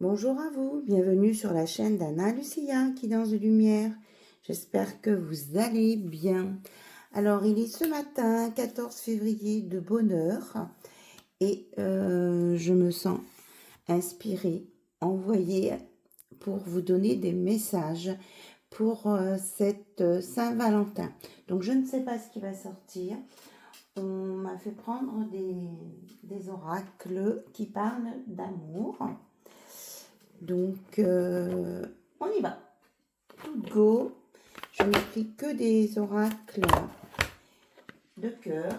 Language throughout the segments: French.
Bonjour à vous, bienvenue sur la chaîne d'Anna Lucia qui danse de lumière. J'espère que vous allez bien. Alors, il est ce matin, 14 février, de bonne heure. Et je me sens inspirée, envoyée pour vous donner des messages pour cette Saint-Valentin. Donc, je ne sais pas ce qui va sortir. On m'a fait prendre des oracles qui parlent d'amour. Donc, on y va. Tout go. Je n'ai pris que des oracles de cœur.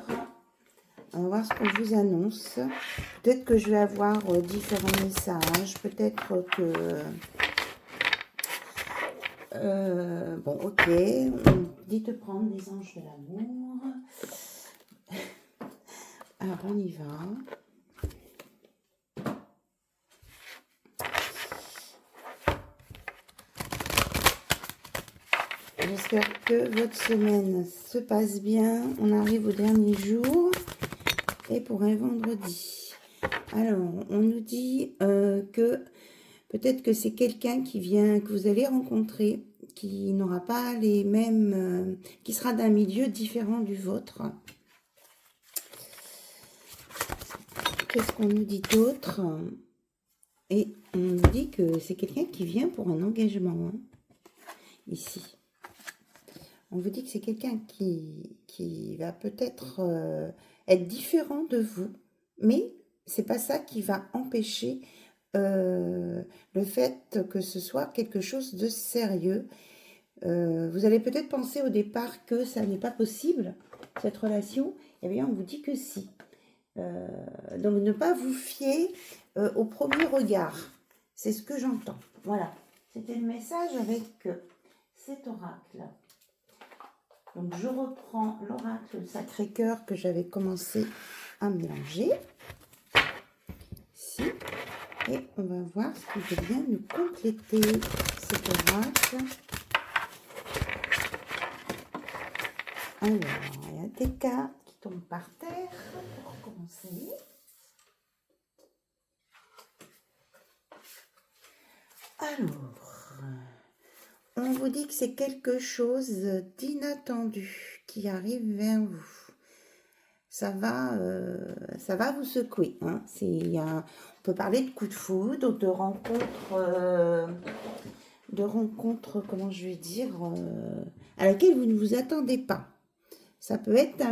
On va voir ce qu'on vous annonce. Peut-être que je vais avoir différents messages. Peut-être que... bon, ok. On dit de prendre des anges de l'amour. Alors, on y va. J'espère que votre semaine se passe bien. On arrive au dernier jour et pour un vendredi. Alors, on nous dit que peut-être que c'est quelqu'un qui vient, que vous allez rencontrer, qui n'aura pas les mêmes, qui sera d'un milieu différent du vôtre. Qu'est-ce qu'on nous dit d'autre? Et on nous dit que c'est quelqu'un qui vient pour un engagement, hein, ici. On vous dit que c'est quelqu'un qui va peut-être être différent de vous, mais c'est pas ça qui va empêcher le fait que ce soit quelque chose de sérieux. Vous allez peut-être penser au départ que ça n'est pas possible, cette relation. Eh bien, on vous dit que si. Donc, ne pas vous fier au premier regard. C'est ce que j'entends. Voilà. C'était le message avec cet oracle. Donc, je reprends l'oracle Sacré-Cœur que j'avais commencé à mélanger. Ici. Et on va voir ce qui vient nous compléter cet oracle. Alors, il y a des cartes qui tombent par terre pour commencer. Alors, on vous dit que c'est quelque chose d'inattendu qui arrive vers vous. Ça va vous secouer. Hein. On peut parler de coup de foudre, de rencontres, comment je vais dire, à laquelle vous ne vous attendez pas. Ça peut être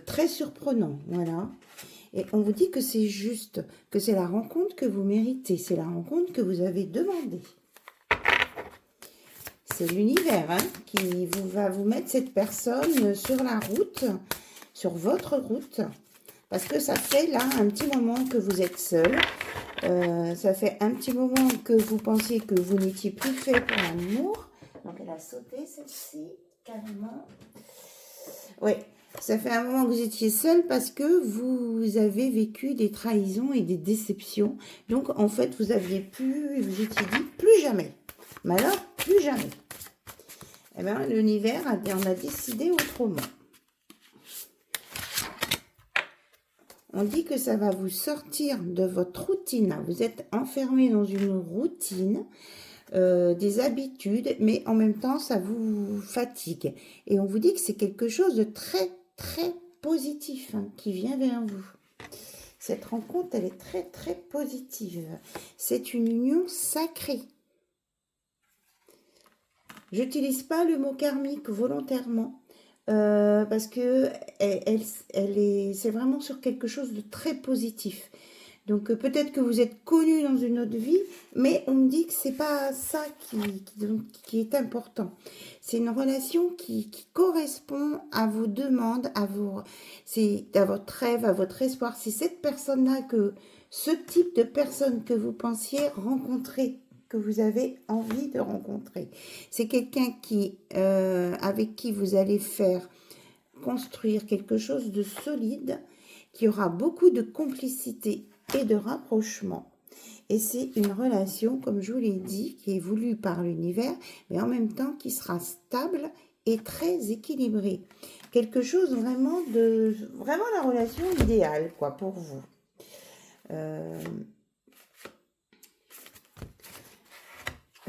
très surprenant, voilà. Et on vous dit que c'est juste, que c'est la rencontre que vous méritez, c'est la rencontre que vous avez demandée. C'est l'univers qui va vous mettre cette personne sur la route, sur votre route, parce que ça fait là un petit moment que vous êtes seul. Ça fait un petit moment que vous pensiez que vous n'étiez plus fait pour l'amour. Donc elle a sauté celle-ci, carrément. Oui, ça fait un moment que vous étiez seul parce que vous avez vécu des trahisons et des déceptions. Donc en fait, vous étiez dit plus jamais. Mais alors, plus jamais. Eh bien, l'univers en a décidé autrement. On dit que ça va vous sortir de votre routine. Vous êtes enfermé dans une routine, des habitudes, mais en même temps, ça vous fatigue. Et on vous dit que c'est quelque chose de très, très positif qui vient vers vous. Cette rencontre, elle est très, très positive. C'est une union sacrée. J'utilise pas le mot karmique volontairement parce que c'est vraiment sur quelque chose de très positif. Donc peut-être que vous êtes connu dans une autre vie, mais on me dit que c'est pas ça qui est important. C'est une relation qui correspond à vos demandes, à votre rêve, à votre espoir. C'est cette personne-là ce type de personne que vous pensiez rencontrer, que vous avez envie de rencontrer. C'est quelqu'un avec qui vous allez faire construire quelque chose de solide, qui aura beaucoup de complicité et de rapprochement. Et c'est une relation, comme je vous l'ai dit, qui est voulue par l'univers, mais en même temps qui sera stable et très équilibrée. Quelque chose vraiment la relation idéale, quoi, pour vous.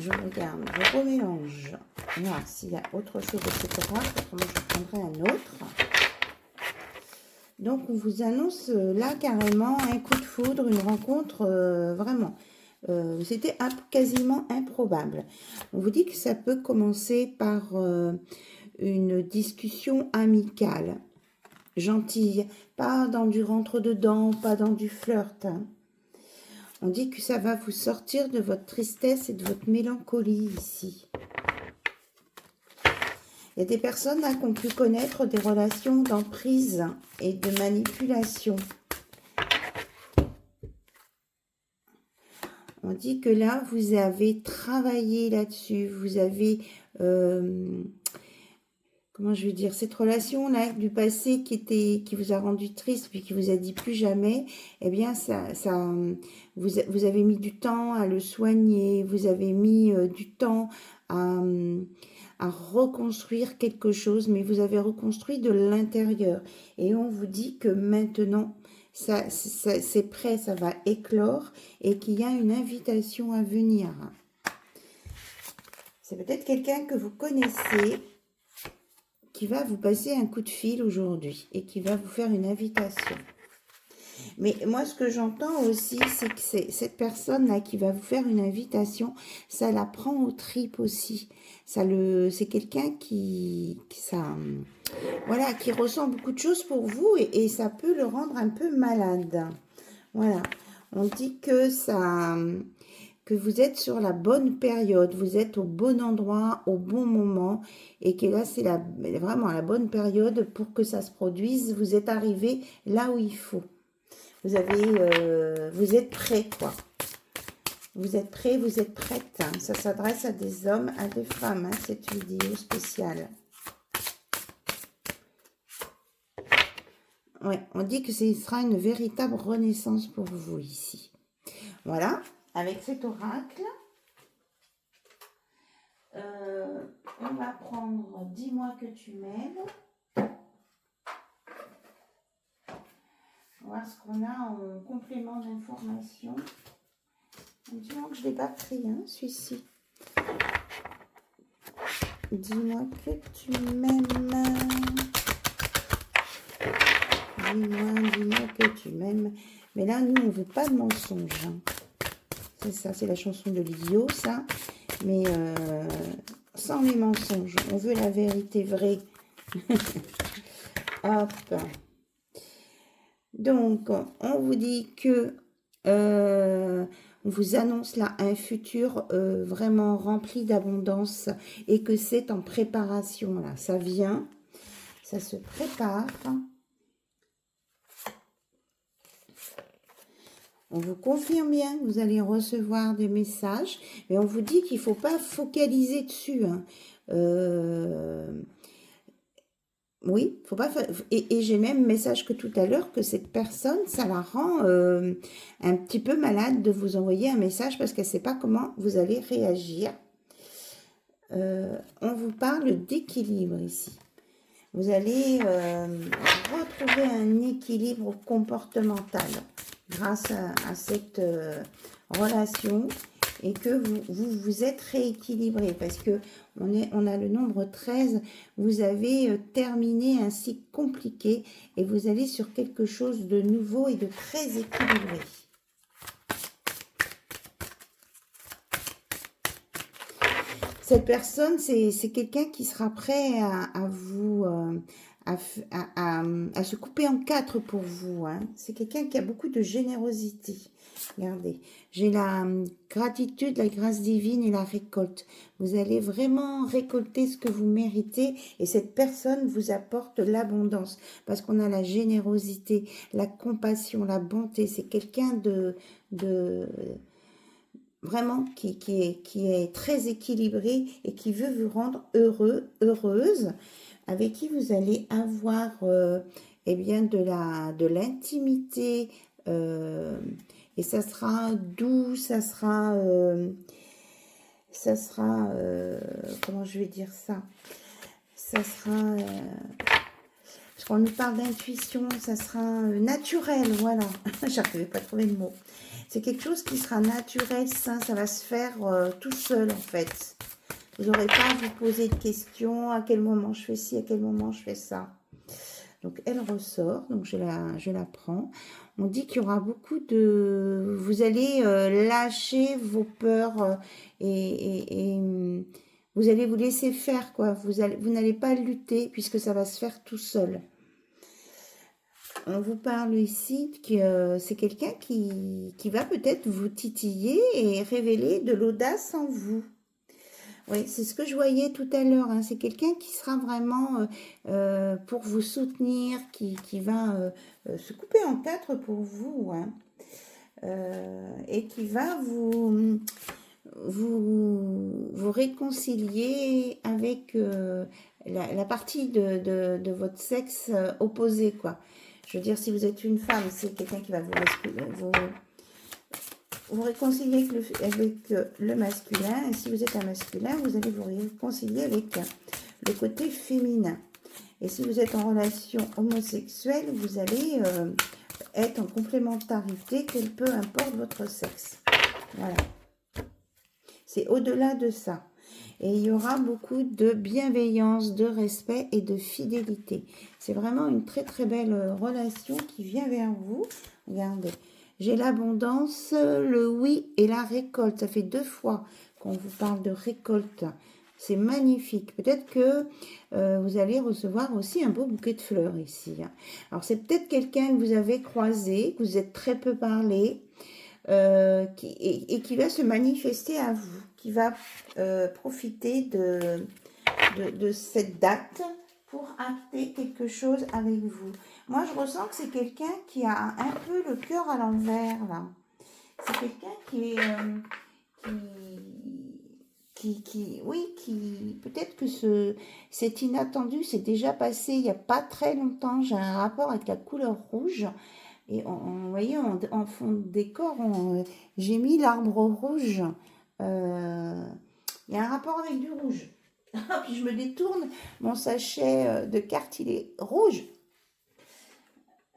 je regarde, je remélange. Voir s'il y a autre chose, etc. Autrement, je prendrai un autre. Donc, on vous annonce là carrément un coup de foudre, une rencontre vraiment. C'était quasiment improbable. On vous dit que ça peut commencer par une discussion amicale, gentille, pas dans du rentre-dedans, pas dans du flirt. Hein. On dit que ça va vous sortir de votre tristesse et de votre mélancolie ici. Il y a des personnes là qui ont pu connaître des relations d'emprise et de manipulation. On dit que là, vous avez travaillé là-dessus, vous avez, comment je vais dire, cette relation-là du passé qui vous a rendu triste, puis qui vous a dit plus jamais, eh bien, vous avez mis du temps à le soigner, vous avez mis du temps à reconstruire quelque chose, mais vous avez reconstruit de l'intérieur. Et on vous dit que maintenant, c'est prêt, ça va éclore et qu'il y a une invitation à venir. C'est peut-être quelqu'un que vous connaissez qui va vous passer un coup de fil aujourd'hui et qui va vous faire une invitation. Mais moi, ce que j'entends aussi, c'est que cette personne-là qui va vous faire une invitation, ça la prend aux tripes aussi. C'est quelqu'un voilà, qui ressent beaucoup de choses pour vous et ça peut le rendre un peu malade. Voilà. On dit que vous êtes sur la bonne période, vous êtes au bon endroit, au bon moment, et que là, c'est vraiment la bonne période pour que ça se produise. Vous êtes arrivé là où il faut. Vous êtes prêt, quoi. Vous êtes prêt, vous êtes prête. Hein. Ça s'adresse à des hommes, à des femmes, hein, cette vidéo spéciale. Ouais, on dit que ce sera une véritable renaissance pour vous ici. Voilà, avec cet oracle, on va prendre « Dis-moi que tu m'aimes ». Voir ce qu'on a en complément d'information. Du moment que je ne l'ai pas pris, hein, celui-ci. Dis-moi que tu m'aimes. Dis-moi que tu m'aimes. Mais là, nous, on ne veut pas de mensonges. Hein. C'est ça, c'est la chanson de Lio, ça. Mais sans les mensonges. On veut la vérité vraie. Hop. Donc, on vous dit que on vous annonce là un futur vraiment rempli d'abondance et que c'est en préparation. Là, ça vient, ça se prépare. On vous confirme bien que vous allez recevoir des messages, mais on vous dit qu'il ne faut pas focaliser dessus. Hein. Oui, faut pas faire... Et j'ai même message que tout à l'heure que cette personne, ça la rend un petit peu malade de vous envoyer un message parce qu'elle ne sait pas comment vous allez réagir. On vous parle d'équilibre ici. Vous allez retrouver un équilibre comportemental grâce à cette relation et que vous êtes rééquilibré parce que on a le nombre 13, vous avez terminé un cycle compliqué et vous allez sur quelque chose de nouveau et de très équilibré. Cette personne, c'est quelqu'un qui sera prêt à vous... à se couper en quatre pour vous. Hein. C'est quelqu'un qui a beaucoup de générosité. Regardez, j'ai la gratitude, la grâce divine et la récolte. Vous allez vraiment récolter ce que vous méritez et cette personne vous apporte l'abondance parce qu'on a la générosité, la compassion, la bonté. C'est quelqu'un de vraiment qui est très équilibré et qui veut vous rendre heureux, heureuse, avec qui vous allez avoir eh bien de l'intimité et ça sera doux, ça sera comment je vais dire ça, ça sera parce qu'on nous parle d'intuition, ça sera naturel, voilà, j'arrivais pas à trouver le mot. C'est quelque chose qui sera naturel, sain, ça va se faire tout seul en fait. Vous n'aurez pas à vous poser de questions, à quel moment je fais ci, à quel moment je fais ça. Donc elle ressort, donc je la prends. On dit qu'il y aura beaucoup de... Vous allez lâcher vos peurs et vous allez vous laisser faire, quoi. Vous n'allez pas lutter puisque ça va se faire tout seul. On vous parle ici que c'est quelqu'un qui va peut-être vous titiller et révéler de l'audace en vous. Oui, c'est ce que je voyais tout à l'heure. Hein. C'est quelqu'un qui sera vraiment pour vous soutenir, qui va se couper en quatre pour vous. Hein. Et qui va vous réconcilier avec la partie de votre sexe opposé, quoi. Je veux dire, si vous êtes une femme, c'est quelqu'un qui va vous réconcilier avec le masculin. Et si vous êtes un masculin, vous allez vous réconcilier avec le côté féminin. Et si vous êtes en relation homosexuelle, vous allez être en complémentarité, peu importe votre sexe. Voilà. C'est au-delà de ça. Et il y aura beaucoup de bienveillance, de respect et de fidélité. C'est vraiment une très très belle relation qui vient vers vous. Regardez, j'ai l'abondance, le oui et la récolte. Ça fait 2 fois qu'on vous parle de récolte. C'est magnifique. Peut-être que vous allez recevoir aussi un beau bouquet de fleurs ici. Hein. Alors c'est peut-être quelqu'un que vous avez croisé, que vous êtes très peu parlé. Et qui va se manifester à vous, qui va profiter de cette date pour acter quelque chose avec vous. Moi, je ressens que c'est quelqu'un qui a un peu le cœur à l'envers, là. C'est quelqu'un qui est... peut-être que c'est inattendu, c'est déjà passé il n'y a pas très longtemps. J'ai un rapport avec la couleur rouge. Et vous voyez, en fond de décor, j'ai mis l'arbre rouge. Il y a un rapport avec du rouge. Puis je me détourne, mon sachet de cartes, il est rouge.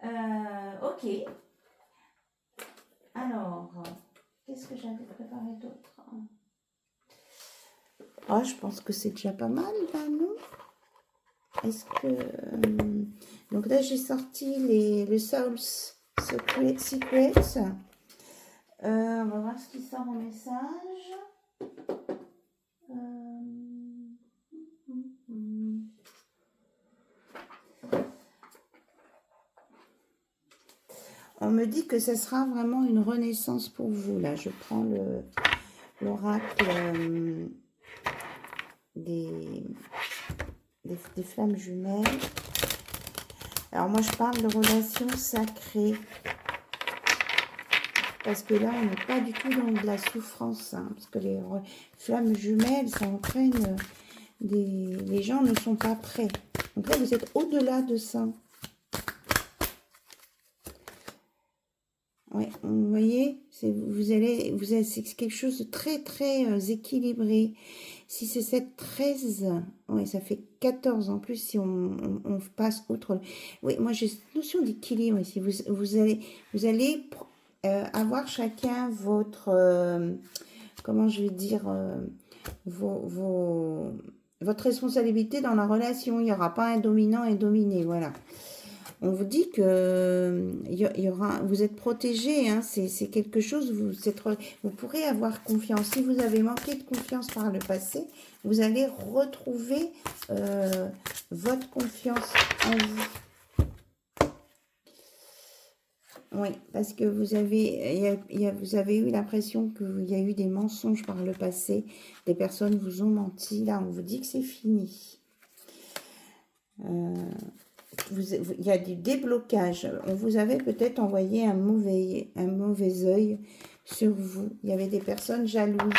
Ok. Alors, qu'est-ce que j'avais préparé d'autre? Oh, je pense que c'est déjà pas mal, là, non? Est-ce que... donc là, j'ai sorti le Soul's Secrets. On va voir ce qui sort en message. On me dit que ce sera vraiment une renaissance pour vous. Là, je prends l'oracle des flammes jumelles. Alors moi, je parle de relations sacrées. Parce que là, on n'est pas du tout dans de la souffrance. Hein, parce que les flammes jumelles, ça entraîne les gens ne sont pas prêts. Donc là, vous êtes au-delà de ça. Ouais, vous voyez, c'est quelque chose de très, très équilibré. Si c'est cette 13, ouais, ça fait 14 en plus si on passe outre. Oui, moi j'ai cette notion d'équilibre ici. Vous allez avoir chacun votre, comment je vais dire, votre responsabilité dans la relation. Il n'y aura pas un dominant et dominé, voilà. On vous dit que vous êtes protégé, hein, c'est quelque chose, vous pourrez avoir confiance. Si vous avez manqué de confiance par le passé, vous allez retrouver votre confiance en vous. Oui, parce que vous avez eu l'impression qu'il y a eu des mensonges par le passé, des personnes vous ont menti, là on vous dit que c'est fini. Il y a du déblocage. On vous avait peut-être envoyé un mauvais œil sur vous. Il y avait des personnes jalouses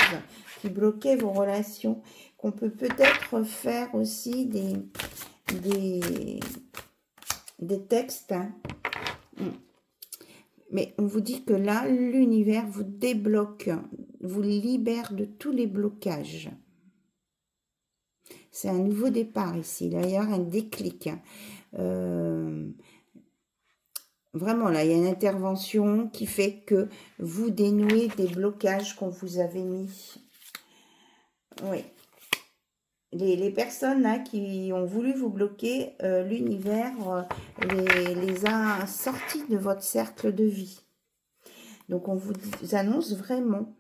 qui bloquaient vos relations. Qu'on peut peut-être faire aussi des textes. Hein. Mais on vous dit que là, l'univers vous débloque, vous libère de tous les blocages. C'est un nouveau départ ici. D'ailleurs, un déclic. Vraiment, là, il y a une intervention qui fait que vous dénouez des blocages qu'on vous avait mis. Oui. Les personnes là qui ont voulu vous bloquer, l'univers les a sortis de votre cercle de vie. Donc, on vous annonce vraiment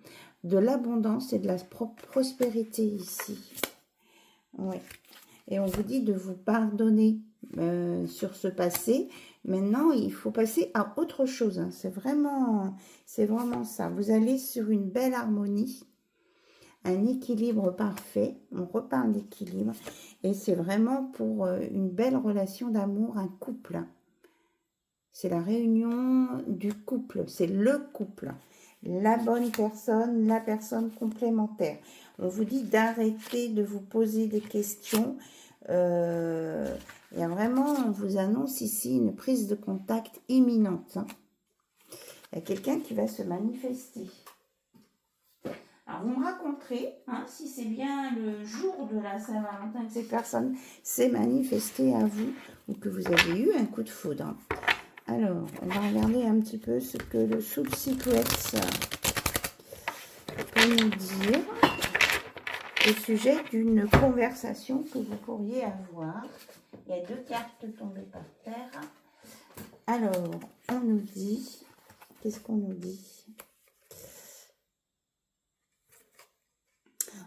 de l'abondance et de la prospérité ici. Oui. Et on vous dit de vous pardonner sur ce passé. Maintenant, il faut passer à autre chose. Hein. C'est vraiment ça. Vous allez sur une belle harmonie, un équilibre parfait. On reparle d'équilibre. Et c'est vraiment pour une belle relation d'amour, un couple. C'est la réunion du couple. C'est le couple. La bonne personne, la personne complémentaire. On vous dit d'arrêter de vous poser des questions. Il y a vraiment, on vous annonce ici une prise de contact imminente. Hein. Il y a quelqu'un qui va se manifester. Alors, vous me raconterez, hein, si c'est bien le jour de la Saint-Valentin que cette personne s'est manifestée à vous ou que vous avez eu un coup de foudre. Alors, on va regarder un petit peu ce que le Soul Secrets peut nous dire au sujet d'une conversation que vous pourriez avoir. Il y a 2 cartes tombées par terre. Alors, on nous dit... Qu'est-ce qu'on nous dit?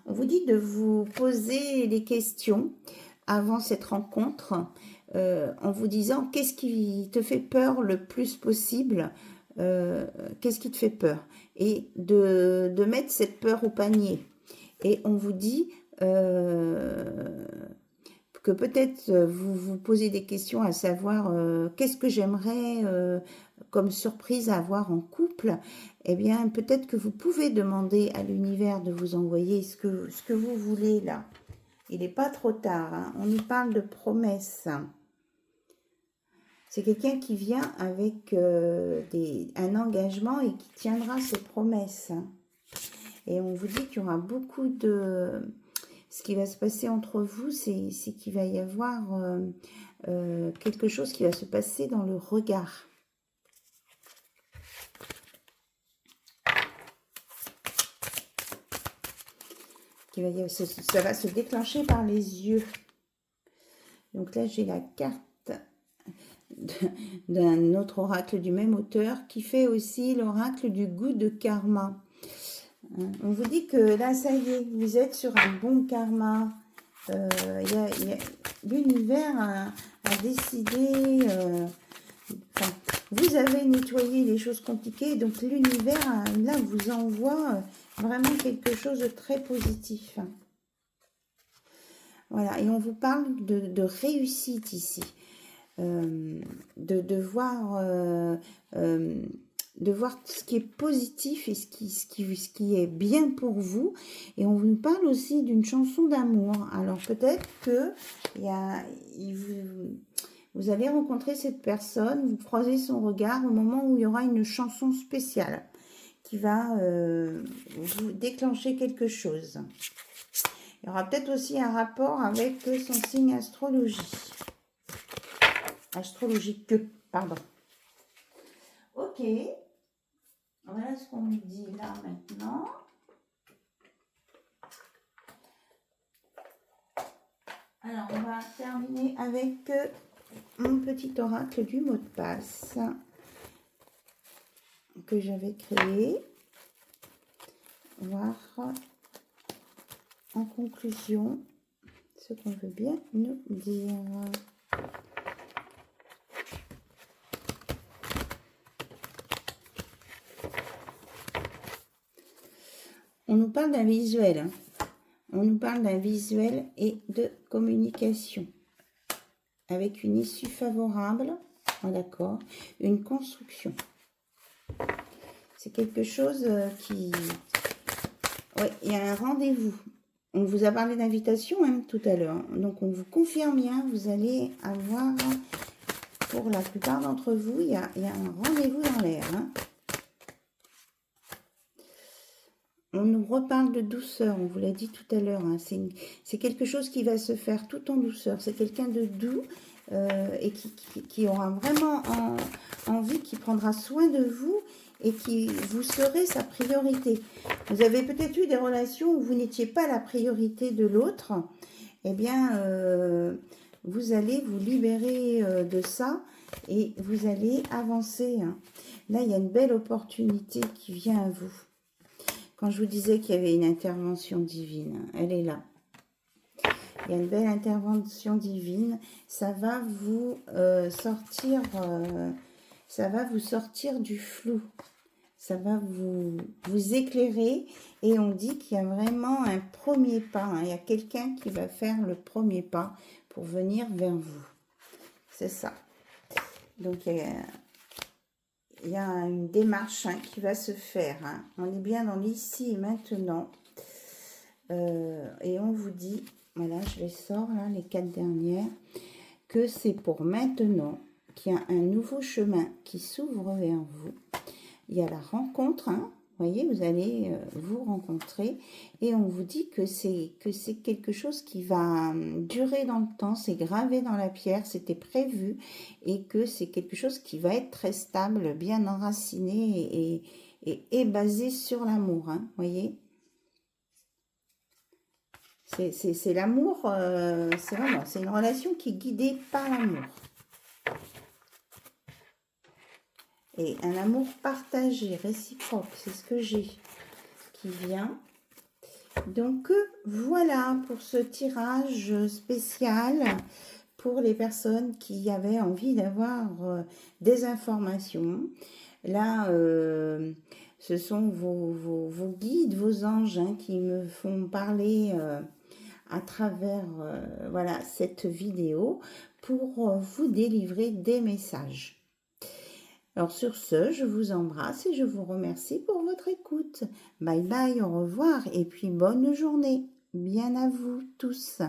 On vous dit de vous poser des questions avant cette rencontre en vous disant qu'est-ce qui te fait peur le plus possible, qu'est-ce qui te fait peur, et de mettre cette peur au panier. Et on vous dit que peut-être vous vous posez des questions à savoir qu'est-ce que j'aimerais comme surprise à avoir en couple. Eh bien, peut-être que vous pouvez demander à l'univers de vous envoyer ce que vous voulez là. Il n'est pas trop tard. Hein. On nous parle de promesses. C'est quelqu'un qui vient avec un engagement et qui tiendra ses promesses. Et on vous dit qu'il y aura beaucoup de... Ce qui va se passer entre vous, c'est qu'il va y avoir quelque chose qui va se passer dans le regard. Ça va se déclencher par les yeux. Donc là, j'ai la carte d'un autre oracle du même auteur qui fait aussi l'oracle du goût de karma. On vous dit que là, ça y est, vous êtes sur un bon karma. L'univers a décidé... vous avez nettoyé les choses compliquées, donc l'univers, là, vous envoie vraiment quelque chose de très positif. Voilà, et on vous parle de réussite ici. De voir ce qui est positif et ce qui est bien pour vous. Et on vous parle aussi d'une chanson d'amour. Alors peut-être que vous allez rencontrer cette personne, vous croisez son regard au moment où il y aura une chanson spéciale qui va vous déclencher quelque chose. Il y aura peut-être aussi un rapport avec son signe astrologique, pardon. Ok, voilà ce qu'on nous dit là maintenant. Alors, on va terminer avec mon petit oracle du mot de passe que j'avais créé. Voir en conclusion ce qu'on veut bien nous dire. On nous parle d'un visuel. Hein. On nous parle d'un visuel et de communication. Avec une issue favorable, d'accord, une construction. C'est quelque chose qui... Ouais, il y a un rendez-vous. On vous a parlé d'invitation hein, tout à l'heure. Donc, on vous confirme bien, vous allez avoir, pour la plupart d'entre vous, il y a un rendez-vous dans l'air. Hein. On nous reparle de douceur, on vous l'a dit tout à l'heure. Hein. C'est quelque chose qui va se faire tout en douceur. C'est quelqu'un de doux et qui aura vraiment envie, qui prendra soin de vous et qui vous serez sa priorité. Vous avez peut-être eu des relations où vous n'étiez pas la priorité de l'autre. Eh bien, vous allez vous libérer de ça et vous allez avancer. Hein. Là, il y a une belle opportunité qui vient à vous. Quand je vous disais qu'il y avait une intervention divine, elle est là. Il y a une belle intervention divine. Ça va vous sortir du flou. Ça va vous éclairer. Et on dit qu'il y a vraiment un premier pas. Hein. Il y a quelqu'un qui va faire le premier pas pour venir vers vous. C'est ça. Donc, il y a une démarche qui va se faire. Hein. On est bien dans l'ici et maintenant. Et on vous dit, voilà, je les sors là, les 4 dernières, que c'est pour maintenant qu'il y a un nouveau chemin qui s'ouvre vers vous. Il y a la rencontre, hein. Vous voyez, vous allez vous rencontrer et on vous dit que c'est quelque chose qui va durer dans le temps, c'est gravé dans la pierre, c'était prévu et que c'est quelque chose qui va être très stable, bien enraciné et basé sur l'amour, hein, vous voyez. C'est l'amour, c'est une relation qui est guidée par l'amour. Et un amour partagé, réciproque, c'est ce que j'ai qui vient. Donc voilà pour ce tirage spécial pour les personnes qui avaient envie d'avoir des informations. Là, ce sont vos guides, vos anges qui me font parler à travers voilà, cette vidéo pour vous délivrer des messages. Alors sur ce, je vous embrasse et je vous remercie pour votre écoute. Bye bye, au revoir et puis bonne journée. Bien à vous tous.